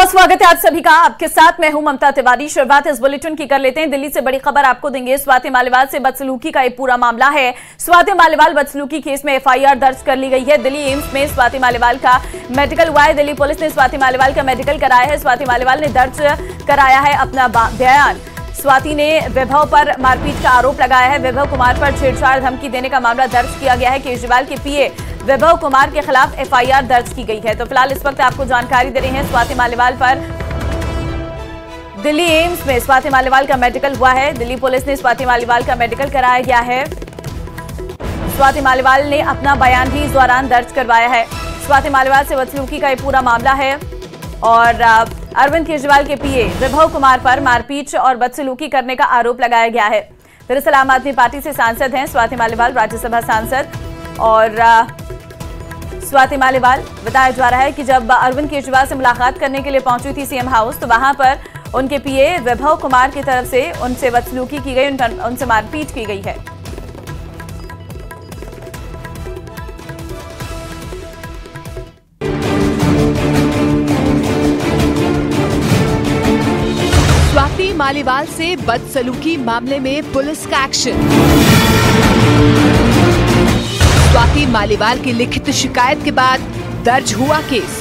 बहुत स्वागत है आप सभी का। आपके साथ मैं हूं ममता तिवारी। शुरुआत इस बुलेटिन की कर लेते हैं। दिल्ली से बड़ी खबर आपको देंगे। स्वाति मालीवाल से बदसलूकी का एक पूरा मामला है। स्वाति मालीवाल बदसलूकी केस में एफआईआर दर्ज कर ली गई है। दिल्ली एम्स में स्वाति मालीवाल का मेडिकल हुआ है। दिल्ली पुलिस ने स्वाति मालीवाल का मेडिकल कराया है। स्वाति मालीवाल ने दर्ज कराया है अपना बयान। स्वाति ने विभव पर मारपीट का आरोप लगाया है। विभव कुमार पर छेड़छाड़ धमकी देने का मामला दर्ज किया गया है। केजरीवाल के पीए विभव कुमार के खिलाफ एफआईआर दर्ज की गई है। तो फिलहाल इस वक्त आपको जानकारी दे रहे हैं स्वाति मालीवाल पर। दिल्ली एम्स में स्वाति मालीवाल का मेडिकल हुआ है। दिल्ली पुलिस ने स्वाति मालीवाल का मेडिकल कराया गया है। स्वाति मालीवाल ने अपना बयान भी इस दौरान दर्ज करवाया है। स्वाति मालीवाल से बदसलूकी का ये पूरा मामला है और अरविंद केजरीवाल के पीए विभव कुमार पर मारपीट और बदसलूकी करने का आरोप लगाया गया है। दरअसल आम आदमी पार्टी से सांसद हैं स्वाति मालीवाल, राज्यसभा सांसद। और स्वाति मालीवाल बताया जा रहा है कि जब अरविंद केजरीवाल से मुलाकात करने के लिए पहुंची थी सीएम हाउस, तो वहां पर उनके पीए विभव कुमार की तरफ से उनसे बदसलूकी की गई, उनसे मारपीट की गई है। स्वाति मालीवाल से बदसलूकी मामले में पुलिस का एक्शन। स्वाति मालीवाल की लिखित शिकायत के बाद दर्ज हुआ केस।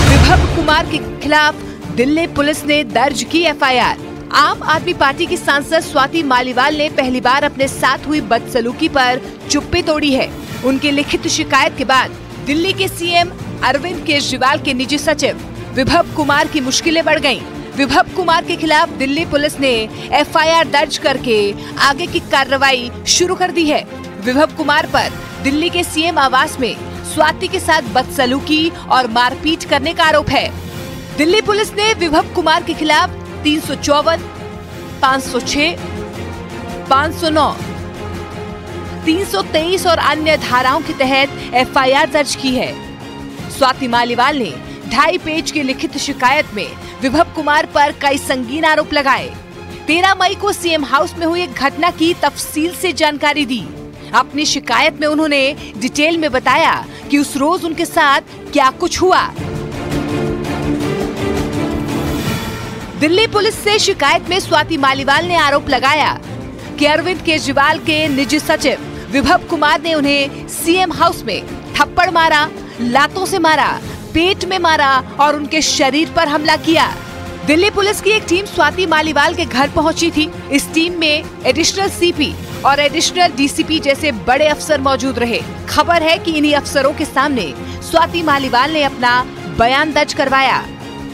विभव कुमार के खिलाफ दिल्ली पुलिस ने दर्ज की एफआईआर। आम आदमी पार्टी की सांसद स्वाति मालीवाल ने पहली बार अपने साथ हुई बदसलूकी पर चुप्पी तोड़ी है। उनकी लिखित शिकायत के बाद दिल्ली के सीएम अरविंद केजरीवाल के निजी सचिव विभव कुमार की मुश्किलें बढ़ गईं। विभव कुमार के खिलाफ दिल्ली पुलिस ने एफआईआर दर्ज करके आगे की कार्रवाई शुरू कर दी है। विभव कुमार पर दिल्ली के सीएम आवास में स्वाति के साथ बदसलूकी और मारपीट करने का आरोप है। दिल्ली पुलिस ने विभव कुमार के खिलाफ 354, 506, 509, 323 और अन्य धाराओं के तहत एफआईआर दर्ज की है। स्वाति मालीवाल ने 2.5 पेज की लिखित शिकायत में विभव कुमार पर कई संगीन आरोप लगाए। 13 मई को सीएम हाउस में हुई एक घटना की तफसील से जानकारी दी। अपनी शिकायत में उन्होंने डिटेल में बताया कि उस रोज उनके साथ क्या कुछ हुआ। दिल्ली पुलिस से शिकायत में स्वाति मालीवाल ने आरोप लगाया कि अरविंद केजरीवाल के निजी सचिव विभव कुमार ने उन्हें सीएम हाउस में थप्पड़ मारा, लातों से मारा, पेट में मारा और उनके शरीर पर हमला किया। दिल्ली पुलिस की एक टीम स्वाति मालीवाल के घर पहुंची थी। इस टीम में एडिशनल सीपी और एडिशनल डीसीपी जैसे बड़े अफसर मौजूद रहे। खबर है कि इन्हीं अफसरों के सामने स्वाति मालीवाल ने अपना बयान दर्ज करवाया,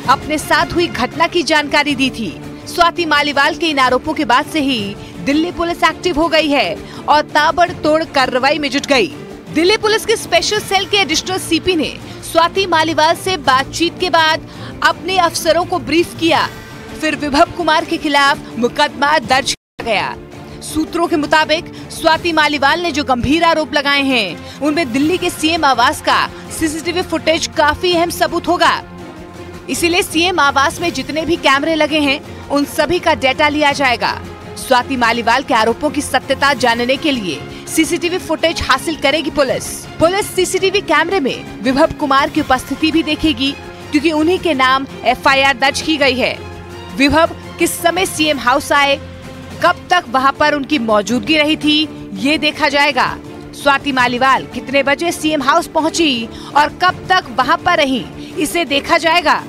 अपने साथ हुई घटना की जानकारी दी थी। स्वाति मालीवाल के इन आरोपों के बाद से ही दिल्ली पुलिस एक्टिव हो गई है और ताबड़तोड़ कार्रवाई में जुट गई। दिल्ली पुलिस के स्पेशल सेल के एडिशनल सीपी ने स्वाति मालीवाल से बातचीत के बाद अपने अफसरों को ब्रीफ किया। फिर विभव कुमार के खिलाफ मुकदमा दर्ज किया गया। सूत्रों के मुताबिक स्वाति मालीवाल ने जो गंभीर आरोप लगाए हैं, उनमें दिल्ली के सीएम आवास का सीसीटीवी फुटेज काफी अहम सबूत होगा। इसीलिए सीएम आवास में जितने भी कैमरे लगे हैं, उन सभी का डेटा लिया जाएगा। स्वाति मालीवाल के आरोपों की सत्यता जानने के लिए सीसीटीवी फुटेज हासिल करेगी पुलिस सीसीटीवी कैमरे में विभव कुमार की उपस्थिति भी देखेगी, क्योंकि उन्हीं के नाम एफआईआर दर्ज की गई है। विभव किस समय सीएम हाउस आए, कब तक वहां पर उनकी मौजूदगी रही थी, ये देखा जाएगा। स्वाति मालीवाल कितने बजे सीएम हाउस पहुंची और कब तक वहां पर रही, इसे देखा जाएगा।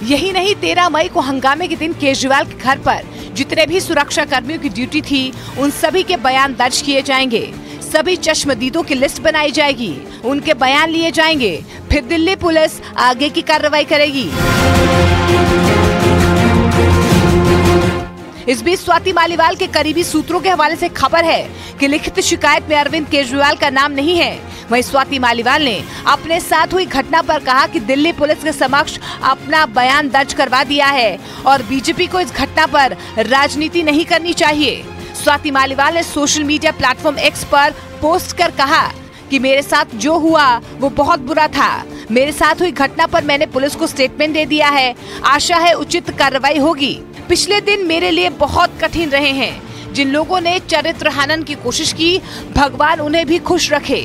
यही नहीं, 13 मई को हंगामे के दिन केजरीवाल के घर पर जितने भी सुरक्षा कर्मियों की ड्यूटी थी, उन सभी के बयान दर्ज किए जाएंगे। सभी चश्मदीदों की लिस्ट बनाई जाएगी, उनके बयान लिए जाएंगे। फिर दिल्ली पुलिस आगे की कार्रवाई करेगी। इस बीच स्वाति मालीवाल के करीबी सूत्रों के हवाले से खबर है कि लिखित शिकायत में अरविंद केजरीवाल का नाम नहीं है। वहीं स्वाति मालीवाल ने अपने साथ हुई घटना पर कहा कि दिल्ली पुलिस के समक्ष अपना बयान दर्ज करवा दिया है और बीजेपी को इस घटना पर राजनीति नहीं करनी चाहिए। स्वाति मालीवाल ने सोशल मीडिया प्लेटफॉर्म एक्स पर पोस्ट कर कहा कि मेरे साथ जो हुआ वो बहुत बुरा था। मेरे साथ हुई घटना पर मैंने पुलिस को स्टेटमेंट दे दिया है। आशा है उचित कार्रवाई होगी। पिछले दिन मेरे लिए बहुत कठिन रहे हैं। जिन लोगों ने चरित्र हनन की कोशिश की, भगवान उन्हें भी खुश रखे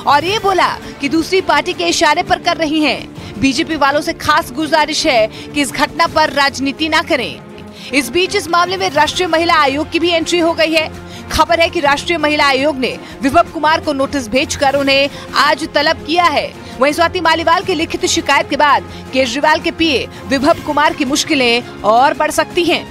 और ये बोला कि दूसरी पार्टी के इशारे पर कर रही हैं। बीजेपी वालों से खास गुजारिश है कि इस घटना पर राजनीति ना करें। इस बीच इस मामले में राष्ट्रीय महिला आयोग की भी एंट्री हो गई है। खबर है कि राष्ट्रीय महिला आयोग ने विभव कुमार को नोटिस भेजकर उन्हें आज तलब किया है। वहीं स्वाति मालीवाल की लिखित शिकायत के बाद केजरीवाल के पीए विभव कुमार की मुश्किलें और बढ़ सकती हैं।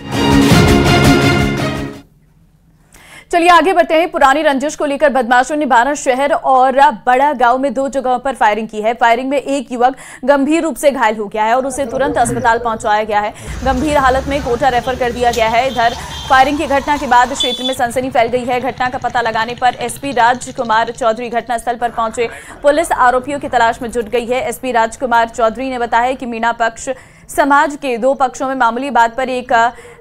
चलिए आगे बढ़ते हैं। पुरानी रंजिश को लेकर बदमाशों ने बारा शहर और बड़ा गांव में 2 जगहों पर फायरिंग की है। फायरिंग में एक युवक गंभीर रूप से घायल हो गया है और उसे तुरंत अस्पताल पहुंचाया गया है। गंभीर हालत में कोटा रेफर कर दिया गया है। इधर फायरिंग की घटना के बाद क्षेत्र में सनसनी फैल गई है। घटना का पता लगाने पर एसपी राजकुमार चौधरी घटनास्थल पर पहुंचे। पुलिस आरोपियों की तलाश में जुट गई है। एसपी राजकुमार चौधरी ने बताया कि मीणा पक्ष समाज के 2 पक्षों में मामूली बात पर एक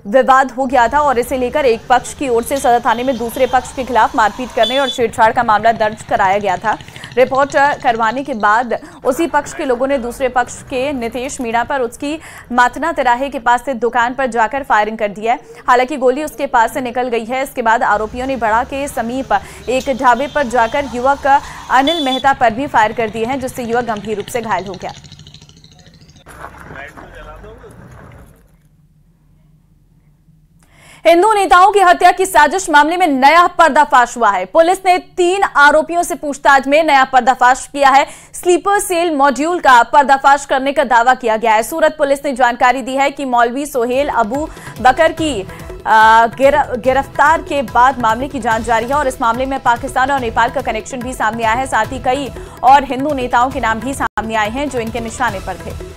विवाद हो गया था और इसे लेकर एक पक्ष की ओर से सदर थाने में दूसरे पक्ष के खिलाफ मारपीट करने और छेड़छाड़ का मामला दर्ज कराया गया था। रिपोर्ट करवाने के बाद उसी पक्ष के लोगों ने दूसरे पक्ष के नितेश मीणा पर उसकी मातना तिराहे के पास से दुकान पर जाकर फायरिंग कर दी है। हालांकि गोली उसके पास से निकल गई है। इसके बाद आरोपियों ने बड़ा के समीप एक ढाबे पर जाकर युवक अनिल मेहता पर भी फायर कर दिए हैं, जिससे युवक गंभीर रूप से घायल हो गया। हिंदू नेताओं की हत्या की साजिश मामले में नया पर्दाफाश हुआ है। पुलिस ने 3 आरोपियों से पूछताछ में नया पर्दाफाश किया है। स्लीपर सेल मॉड्यूल का पर्दाफाश करने का दावा किया गया है। सूरत पुलिस ने जानकारी दी है कि मौलवी सोहेल अबू बकर की गिरफ्तार के बाद मामले की जांच जारी है और इस मामले में पाकिस्तान और नेपाल का कनेक्शन भी सामने आया है। साथ ही कई और हिंदू नेताओं के नाम भी सामने आए हैं जो इनके निशाने पर थे।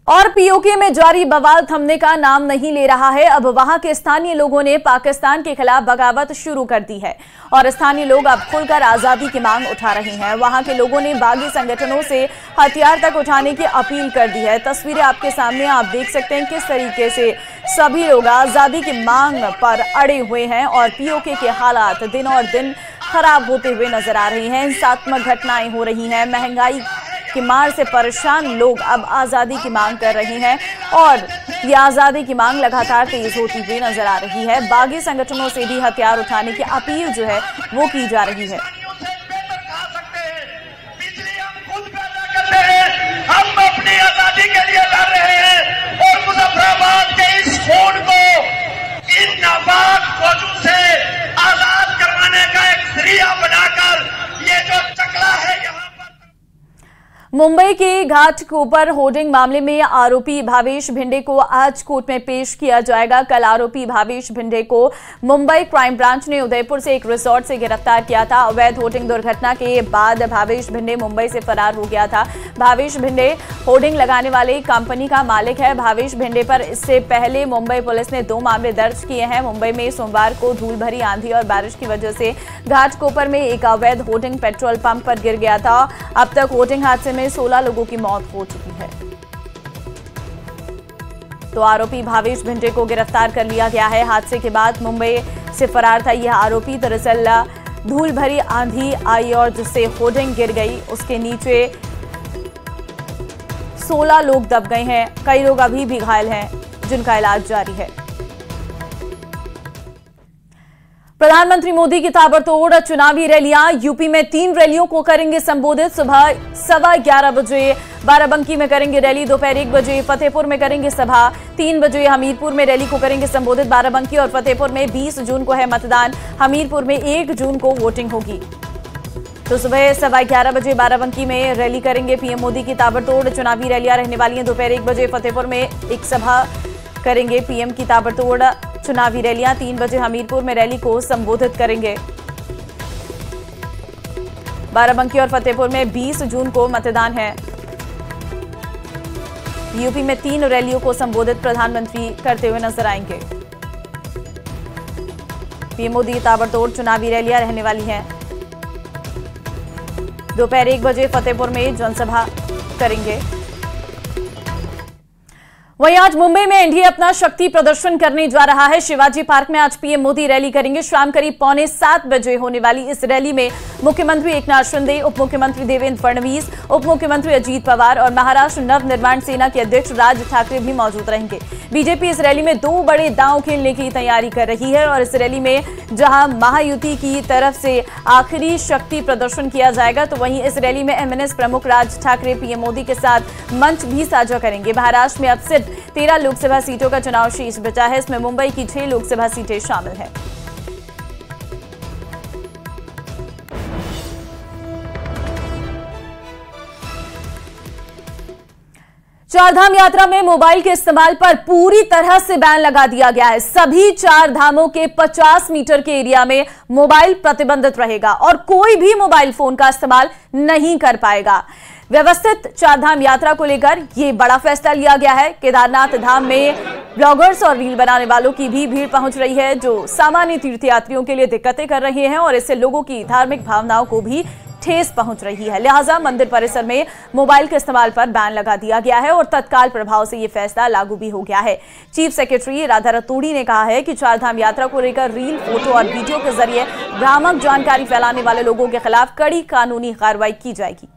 और पीओके में जारी बवाल थमने का नाम नहीं ले रहा है। अब वहां के स्थानीय लोगों ने पाकिस्तान के खिलाफ बगावत शुरू कर दी है और स्थानीय लोग अब खुलकर आजादी की मांग उठा रहे हैं। वहां के लोगों ने बागी संगठनों से हथियार तक उठाने की अपील कर दी है। तस्वीरें आपके सामने आप देख सकते हैं किस तरीके से सभी लोग आजादी की मांग पर अड़े हुए हैं और पीओके के हालात दिन और दिन खराब होते हुए नजर आ रही हैं। हिंसात्मक घटनाएं हो रही हैं। महंगाई की मार से परेशान लोग अब आजादी की मांग कर रहे हैं और ये आजादी की मांग लगातार तेज होती हुई नजर आ रही है। बागी संगठनों से भी हथियार उठाने की अपील जो है वो की जा रही है। हम अपनी आजादी के लिए लड़ रहे हैं और मुजफ्फराबाद के इस खून को इन नापाक फौजों से आजाद करवाने का एक जरिया बनाकर ये जो चकला है यहाँ मुंबई के घाट कोपर होर्डिंग मामले में आरोपी भावेश भिंडे को आज कोर्ट में पेश किया जाएगा। कल आरोपी भावेश भिंडे को मुंबई क्राइम ब्रांच ने उदयपुर से एक रिसोर्ट से गिरफ्तार किया था। अवैध होर्डिंग दुर्घटना के बाद भावेश भिंडे मुंबई से फरार हो गया था। भावेश भिंडे होर्डिंग लगाने वाले कंपनी का मालिक है। भावेश भिंडे पर इससे पहले मुंबई पुलिस ने 2 मामले दर्ज किए हैं। मुंबई में सोमवार को धूल भरी आंधी और बारिश की वजह से घाट कोपर में एक अवैध होर्डिंग पेट्रोल पंप पर गिर गया था। अब तक होर्डिंग हादसे में 16 लोगों की मौत हो चुकी है। तो आरोपी भावेश भिंडे को गिरफ्तार कर लिया गया है। हादसे के बाद मुंबई से फरार था यह आरोपी। दरअसल धूल भरी आंधी आई और जिससे होर्डिंग गिर गई, उसके नीचे 16 लोग दब गए हैं। कई लोग अभी भी घायल हैं जिनका इलाज जारी है। प्रधानमंत्री मोदी की ताबड़तोड़ चुनावी रैलियां। यूपी में 3 रैलियों को करेंगे संबोधित। सुबह 11:15 बजे बाराबंकी में करेंगे रैली। दोपहर 1 बजे फतेहपुर में करेंगे सभा। 3 बजे हमीरपुर में रैली को करेंगे संबोधित। बाराबंकी और फतेहपुर में 20 जून को है मतदान। हमीरपुर में 1 जून को वोटिंग होगी। तो सुबह 11:15 बजे बाराबंकी में रैली करेंगे। पीएम मोदी की ताबड़तोड़ चुनावी रैलियां रहने वाली हैं। दोपहर 1 बजे फतेहपुर में एक सभा करेंगे। पीएम की ताबड़तोड़ चुनावी रैलियां। 3 बजे हमीरपुर में रैली को संबोधित करेंगे। बाराबंकी और फतेहपुर में 20 जून को मतदान है। यूपी में 3 रैलियों को संबोधित प्रधानमंत्री करते हुए नजर आएंगे। पीएम मोदी की ताबड़तोड़ चुनावी रैलियां रहने वाली हैं। दोपहर 1 बजे फतेहपुर में जनसभा करेंगे। वहीं आज मुंबई में एनडीए अपना शक्ति प्रदर्शन करने जा रहा है। शिवाजी पार्क में आज पीएम मोदी रैली करेंगे। शाम करीब 6:45 बजे होने वाली इस रैली में मुख्यमंत्री एकनाथ शिंदे, उप मुख्यमंत्री देवेंद्र फडणवीस, उप मुख्यमंत्री अजीत पवार और महाराष्ट्र नवनिर्माण सेना के अध्यक्ष राज ठाकरे भी मौजूद रहेंगे। बीजेपी इस रैली में 2 बड़े दांव खेलने की तैयारी कर रही है और इस रैली में जहां महायुति की तरफ से आखिरी शक्ति प्रदर्शन किया जाएगा, तो वहीं इस रैली में एमएनएस प्रमुख राज ठाकरे पीएम मोदी के साथ मंच भी साझा करेंगे। महाराष्ट्र में अब सिर्फ 13 लोकसभा सीटों का चुनाव शेष बचा है। इसमें मुंबई की 6 लोकसभा सीटें शामिल हैं। चारधाम यात्रा में मोबाइल के इस्तेमाल पर पूरी तरह से बैन लगा दिया गया है। सभी 4 धामों के 50 मीटर के एरिया में मोबाइल प्रतिबंधित रहेगा और कोई भी मोबाइल फोन का इस्तेमाल नहीं कर पाएगा। व्यवस्थित चारधाम यात्रा को लेकर यह बड़ा फैसला लिया गया है। केदारनाथ धाम में ब्लॉगर्स और रील बनाने वालों की भी भीड़ पहुंच रही है, जो सामान्य तीर्थयात्रियों के लिए दिक्कतें कर रहे हैं और इससे लोगों की धार्मिक भावनाओं को भी ठेस पहुंच रही है। लिहाजा मंदिर परिसर में मोबाइल के इस्तेमाल पर बैन लगा दिया गया है और तत्काल प्रभाव से यह फैसला लागू भी हो गया है। चीफ सेक्रेटरी राधा रतूड़ी ने कहा है कि चारधाम यात्रा को लेकर रील, फोटो और वीडियो के जरिए भ्रामक जानकारी फैलाने वाले लोगों के खिलाफ कड़ी कानूनी कार्रवाई की जाएगी।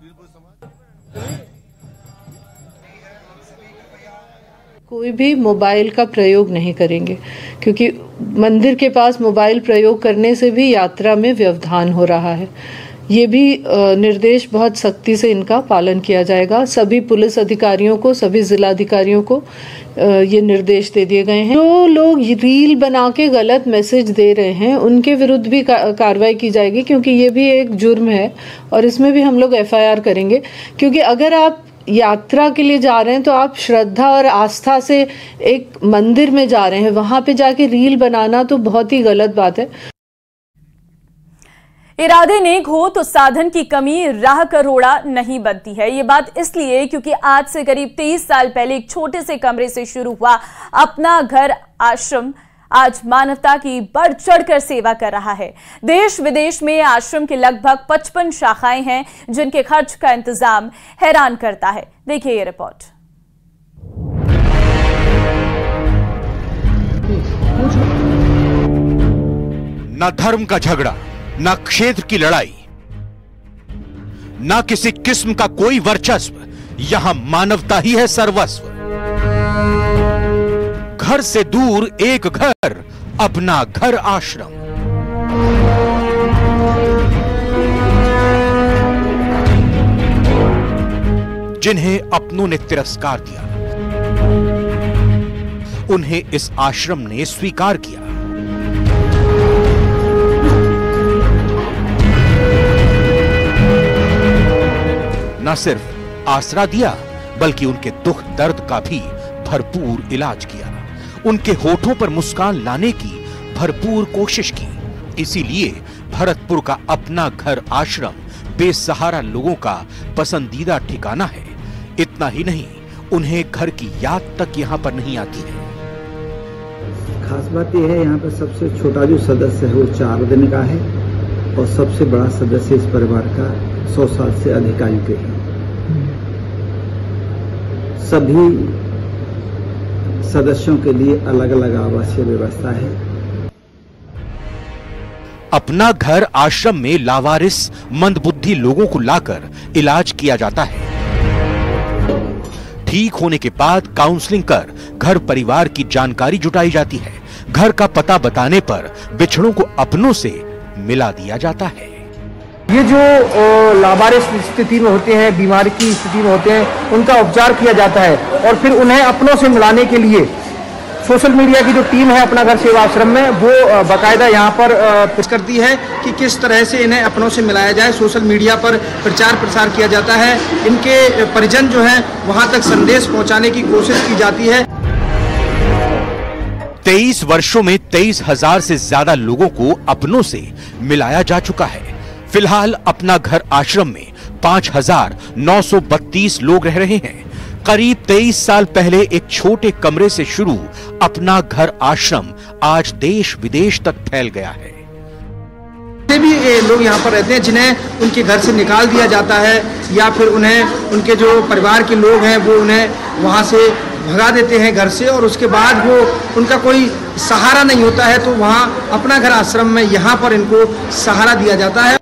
कोई भी मोबाइल का प्रयोग नहीं करेंगे, क्योंकि मंदिर के पास मोबाइल प्रयोग करने से भी यात्रा में व्यवधान हो रहा है। ये भी निर्देश बहुत सख्ती से इनका पालन किया जाएगा। सभी पुलिस अधिकारियों को, सभी जिलाधिकारियों को ये निर्देश दे दिए गए हैं। जो लोग रील बना के गलत मैसेज दे रहे हैं उनके विरुद्ध भी कार्रवाई की जाएगी, क्योंकि ये भी एक जुर्म है और इसमें भी हम लोग FIR करेंगे। क्योंकि अगर आप यात्रा के लिए जा रहे हैं तो आप श्रद्धा और आस्था से एक मंदिर में जा रहे हैं, वहां पे जाके रील बनाना तो बहुत ही गलत बात है। इरादे नेक हो तो साधन की कमी राह करोड़ा नहीं बनती है। ये बात इसलिए क्योंकि आज से करीब 23 साल पहले एक छोटे से कमरे से शुरू हुआ अपना घर आश्रम आज मानवता की बढ़ चढ़कर सेवा कर रहा है। देश विदेश में आश्रम के लगभग 55 शाखाएं हैं, जिनके खर्च का इंतजाम हैरान करता है। देखिए ये रिपोर्ट। न धर्म का झगड़ा, न क्षेत्र की लड़ाई, न किसी किस्म का कोई वर्चस्व, यहां मानवता ही है सर्वस्व। घर से दूर एक घर, अपना घर आश्रम। जिन्हें अपनों ने तिरस्कार किया, उन्हें इस आश्रम ने स्वीकार किया। न सिर्फ आसरा दिया, बल्कि उनके दुख दर्द का भी भरपूर इलाज किया। उनके होठों पर मुस्कान लाने की भरपूर कोशिश की। इसीलिए भरतपुर का अपना घर आश्रम बेसहारा लोगों का पसंदीदा ठिकाना है। इतना ही नहीं, उन्हें घर की याद तक यहाँ पर नहीं आती है। खास बात यह है, यहाँ पर सबसे छोटा जो सदस्य है वो 4 दिन का है और सबसे बड़ा सदस्य इस परिवार का 100 साल से अधिक आयु के हैं। सभी सदस्यों के लिए अलग अलग आवासीय व्यवस्था है। अपना घर आश्रम में लावारिस मंदबुद्धि लोगों को लाकर इलाज किया जाता है। ठीक होने के बाद काउंसलिंग कर घर परिवार की जानकारी जुटाई जाती है। घर का पता बताने पर बिछड़ों को अपनों से मिला दिया जाता है। ये जो लावारिस स्थिति में होते हैं, बीमारी की स्थिति में होते हैं, उनका उपचार किया जाता है और फिर उन्हें अपनों से मिलाने के लिए सोशल मीडिया की जो टीम है अपना घर सेवा आश्रम में, वो बाकायदा यहाँ पर पेश करती है कि किस तरह से इन्हें अपनों से मिलाया जाए। सोशल मीडिया पर प्रचार प्रसार किया जाता है। इनके परिजन जो हैं वहाँ तक संदेश पहुँचाने की कोशिश की जाती है। 23 वर्षों में 23,000 से ज्यादा लोगों को अपनों से मिलाया जा चुका है। फिलहाल अपना घर आश्रम में 5,932 लोग रह रहे हैं। करीब 23 साल पहले एक छोटे कमरे से शुरू अपना घर आश्रम आज देश विदेश तक फैल गया है। भी लोग यहाँ पर रहते हैं जिन्हें उनके घर से निकाल दिया जाता है, या फिर उन्हें उनके जो परिवार के लोग हैं वो उन्हें वहाँ से भगा देते हैं घर से, और उसके बाद वो उनका कोई सहारा नहीं होता है, तो वहाँ अपना घर आश्रम में यहाँ पर इनको सहारा दिया जाता है।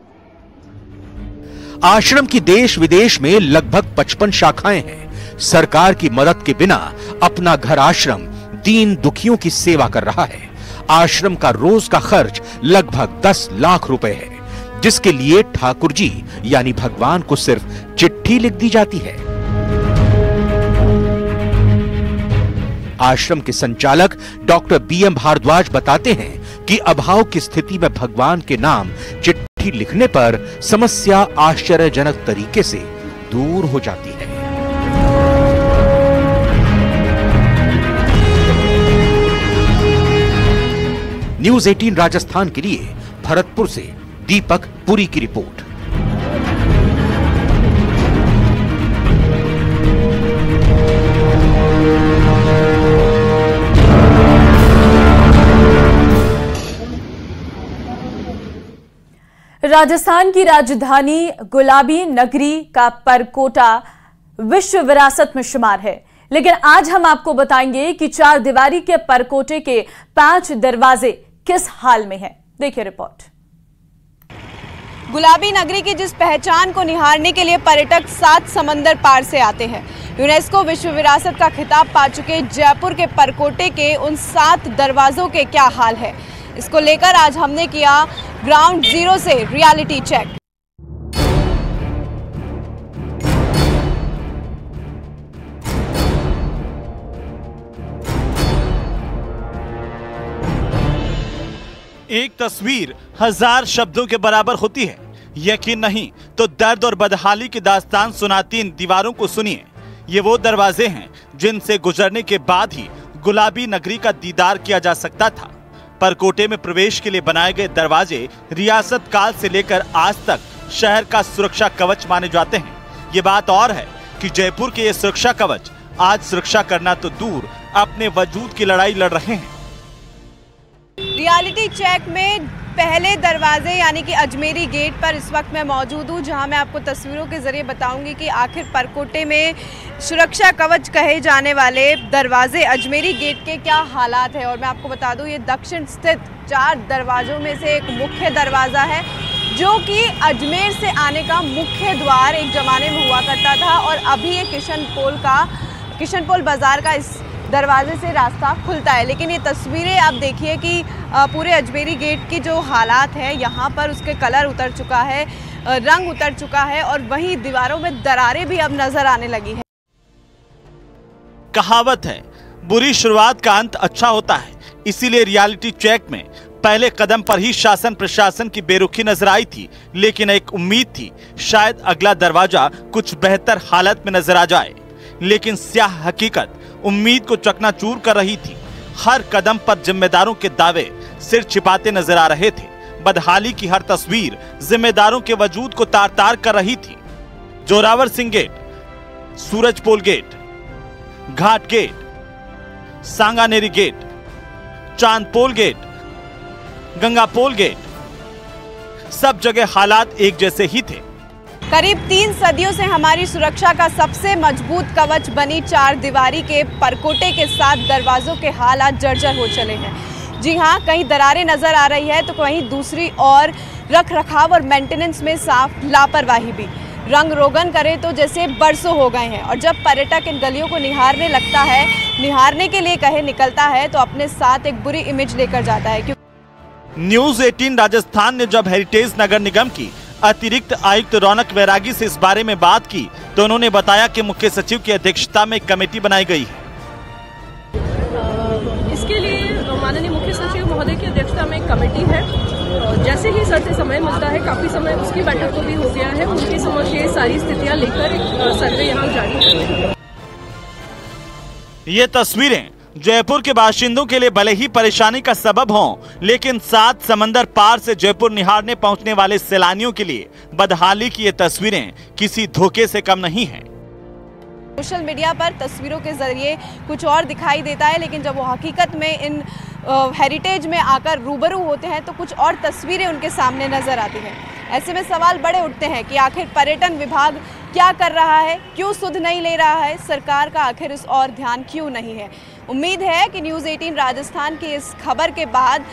आश्रम की देश विदेश में लगभग 55 शाखाएं हैं। सरकार की मदद के बिना अपना घर आश्रम दीन दुखियों की सेवा कर रहा है। आश्रम का रोज का खर्च लगभग 10 लाख रुपए है, जिसके लिए ठाकुर जी यानी भगवान को सिर्फ चिट्ठी लिख दी जाती है। आश्रम के संचालक डॉक्टर बीएम भारद्वाज बताते हैं कि अभाव की स्थिति में भगवान के नाम चिट्ठी लिखने पर समस्या आश्चर्यजनक तरीके से दूर हो जाती है। न्यूज़ 18 राजस्थान के लिए भरतपुर से दीपक पुरी की रिपोर्ट। राजस्थान की राजधानी गुलाबी नगरी का परकोटा विश्व विरासत में शुमार है, लेकिन आज हम आपको बताएंगे कि 4 दीवारी के परकोटे के 5 दरवाजे किस हाल में हैं। देखिए रिपोर्ट। गुलाबी नगरी की जिस पहचान को निहारने के लिए पर्यटक 7 समंदर पार से आते हैं, यूनेस्को विश्व विरासत का खिताब पा चुके जयपुर के परकोटे के उन 7 दरवाजों के क्या हाल है, इसको लेकर आज हमने किया ग्राउंड जीरो से रियलिटी चेक। एक तस्वीर 1000 शब्दों के बराबर होती है। यकीन नहीं तो दर्द और बदहाली की दास्तान सुनाती इन दीवारों को सुनिए। ये वो दरवाजे हैं जिनसे गुजरने के बाद ही गुलाबी नगरी का दीदार किया जा सकता था। परकोटे में प्रवेश के लिए बनाए गए दरवाजे रियासत काल से लेकर आज तक शहर का सुरक्षा कवच माने जाते हैं। ये बात और है कि जयपुर के ये सुरक्षा कवच आज सुरक्षा करना तो दूर, अपने वजूद की लड़ाई लड़ रहे हैं। रियलिटी चेक में पहले दरवाजे यानी कि अजमेरी गेट पर इस वक्त मैं मौजूद हूँ, जहाँ मैं आपको तस्वीरों के जरिए बताऊंगी कि आखिर परकोटे में सुरक्षा कवच कहे जाने वाले दरवाजे अजमेरी गेट के क्या हालात है। और मैं आपको बता दूं, ये दक्षिण स्थित 4 दरवाजों में से एक मुख्य दरवाज़ा है, जो कि अजमेर से आने का मुख्य द्वार एक ज़माने में हुआ करता था, और अभी ये किशनपोल बाज़ार का इस दरवाजे से रास्ता खुलता है। लेकिन ये तस्वीरें आप देखिए कि पूरे अजमेरी गेट की जो हालात है, यहाँ पर उसके कलर उतर चुका है, रंग उतर चुका है, और वहीं दीवारों में दरारें भी अब नजर आने लगी है। कहावत है, बुरी शुरुआत का अंत अच्छा होता है। इसीलिए रियलिटी चेक में पहले कदम पर ही शासन प्रशासन की बेरुखी नजर आई थी, लेकिन एक उम्मीद थी शायद अगला दरवाजा कुछ बेहतर हालत में नजर आ जाए। लेकिन स्याह हकीकत उम्मीद को चकनाचूर कर रही थी। हर कदम पर जिम्मेदारों के दावे सिर छिपाते नजर आ रहे थे। बदहाली की हर तस्वीर जिम्मेदारों के वजूद को तार तार कर रही थी। Zorawar Singh gate, Surajpol gate, Ghat gate, Sanganeri gate, Chandpol gate, Gangapol gate, सब जगह हालात एक जैसे ही थे। करीब 3 सदियों से हमारी सुरक्षा का सबसे मजबूत कवच बनी 4 दीवारी के परकोटे के 7 दरवाजों के हालात जर्जर हो चले हैं। जी हाँ, कहीं दरारें नजर आ रही है तो कहीं दूसरी और रख रखाव और मेंटेनेंस में साफ लापरवाही भी। रंग रोगन करे तो जैसे बरसों हो गए हैं, और जब पर्यटक इन गलियों को निहारने लगता है, निहारने के लिए कहे निकलता है, तो अपने साथ एक बुरी इमेज लेकर जाता है। न्यूज़ 18 राजस्थान ने जब हेरिटेज नगर निगम की अतिरिक्त आयुक्त रौनक वैरागी से इस बारे में बात की, तो उन्होंने बताया कि मुख्य सचिव की अध्यक्षता में एक कमेटी बनाई गई है। इसके लिए माननीय मुख्य सचिव महोदय की अध्यक्षता में एक कमेटी है। जैसे ही सर से समय मिलता है, काफी समय उसकी बैठक तो भी हो गया है, उनके समक्ष ये सारी स्थितियां लेकर एक सर्वे यहाँ जारी करते हैं। ये तस्वीरें जयपुर के बाशिंदों के लिए भले ही परेशानी का सबब हों, लेकिन 7 समंदर पार से जयपुर निहारने पहुंचने वाले सैलानियों के लिए बदहाली की ये तस्वीरें किसी धोखे से कम नहीं हैं। सोशल मीडिया पर तस्वीरों के जरिए कुछ और दिखाई देता है, लेकिन जब वो हकीकत में इन हेरिटेज में आकर रूबरू होते हैं तो कुछ और तस्वीरें उनके सामने नजर आती हैं। ऐसे में सवाल बड़े उठते हैं कि आखिर पर्यटन विभाग क्या कर रहा है, क्यों सुध नहीं ले रहा है, सरकार का आखिर इस और ध्यान क्यों नहीं है। उम्मीद है कि न्यूज़ 18 राजस्थान की इस खबर के बाद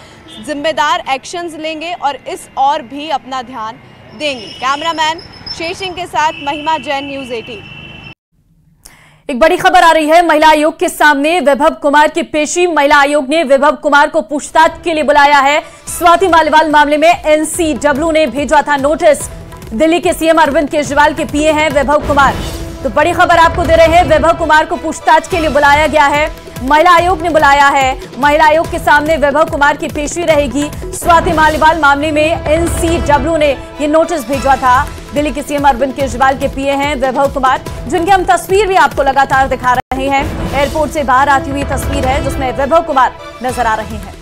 जिम्मेदार एक्शंस लेंगे और इस और भी अपना ध्यान देंगे। कैमरामैन शेषिंग के साथ महिमा जैन, न्यूज़ 18। एक बड़ी खबर आ रही है। महिला आयोग के सामने वैभव कुमार की पेशी। महिला आयोग ने वैभव कुमार को पूछताछ के लिए बुलाया है। स्वाति मालीवाल मामले में एनसीडब्ल्यू ने भेजा था नोटिस। दिल्ली के सीएम अरविंद केजरीवाल के पीए हैं वैभव कुमार। तो बड़ी खबर आपको दे रहे हैं, वैभव कुमार को पूछताछ के लिए बुलाया गया है। महिला आयोग ने बुलाया है। महिला आयोग के सामने वैभव कुमार की पेशी रहेगी। स्वाति मालीवाल मामले में एनसीडब्ल्यू ने ये नोटिस भेजा था। दिल्ली के सीएम अरविंद केजरीवाल के पीए हैं वैभव कुमार, जिनकी हम तस्वीर भी आपको लगातार दिखा रहे हैं। एयरपोर्ट से बाहर आती हुई तस्वीर है जिसमें वैभव कुमार नजर आ रहे हैं।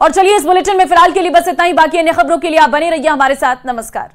और चलिए, इस बुलेटिन में फिलहाल के लिए बस इतना ही। बाकी अन्य खबरों के लिए आप बने रहिए हमारे साथ। नमस्कार।